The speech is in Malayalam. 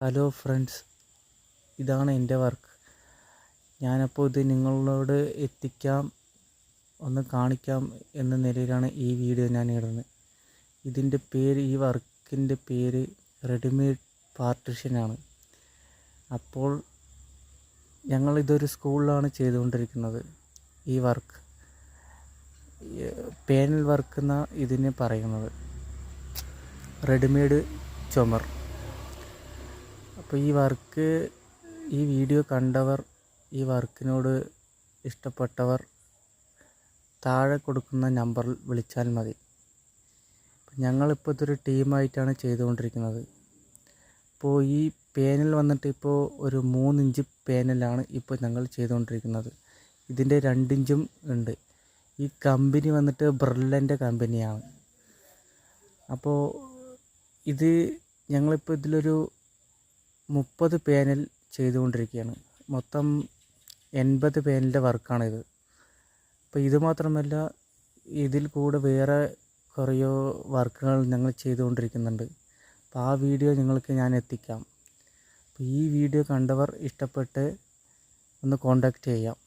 ഹലോ ഫ്രണ്ട്സ്, ഇതാണ് എൻ്റെ വർക്ക്. ഞാനപ്പോൾ ഇത് നിങ്ങളോട് എത്തിക്കാം, ഒന്ന് കാണിക്കാം എന്ന നിലയിലാണ് ഈ വീഡിയോ ഞാൻ ഇടുന്നത്. ഇതിൻ്റെ പേര്, ഈ വർക്കിൻ്റെ പേര് റെഡിമെയ്ഡ് പാർട്ടീഷനാണ്. അപ്പോൾ ഞങ്ങളിതൊരു സ്കൂളിലാണ് ചെയ്തുകൊണ്ടിരിക്കുന്നത്. ഈ വർക്ക് പാനൽ വർക്ക് എന്നാണ് ഇതിനെ പറയുന്നത്, റെഡിമെയ്ഡ് ചുമർ. അപ്പോൾ ഈ വീഡിയോ കണ്ടവർ, ഈ വർക്കിനോട് ഇഷ്ടപ്പെട്ടവർ താഴെ കൊടുക്കുന്ന നമ്പറിൽ വിളിച്ചാൽ മതി. ഞങ്ങളിപ്പോൾ ഇതൊരു ടീമായിട്ടാണ് ചെയ്തുകൊണ്ടിരിക്കുന്നത്. അപ്പോൾ ഈ പാനൽ വന്നിട്ട് ഇപ്പോൾ ഒരു 3 ഇഞ്ച് പാനലാണ് ഇപ്പോൾ ഞങ്ങൾ ചെയ്തുകൊണ്ടിരിക്കുന്നത്. ഇതിൻ്റെ 2 ഇഞ്ചും ഉണ്ട്. ഈ കമ്പനി വന്നിട്ട് ബ്രില്ലൻ്റെ കമ്പനിയാണ്. അപ്പോൾ ഇത് ഞങ്ങളിപ്പോൾ ഇതിലൊരു 30 പാനൽ ചെയ്തുകൊണ്ടിരിക്കുകയാണ്. മൊത്തം 80 പാനലിൻ്റെ വർക്കാണിത്. അപ്പോൾ ഇത് മാത്രമല്ല, ഇതിൽ കൂടെ വേറെ കുറേ വർക്കുകൾ ഞങ്ങൾ ചെയ്തുകൊണ്ടിരിക്കുന്നുണ്ട്. അപ്പോൾ ആ വീഡിയോ നിങ്ങൾക്ക് ഞാൻ എത്തിക്കാം. അപ്പോൾ ഈ വീഡിയോ കണ്ടവർ ഇഷ്ടപ്പെട്ട് ഒന്ന് കോൺടാക്റ്റ് ചെയ്യാം.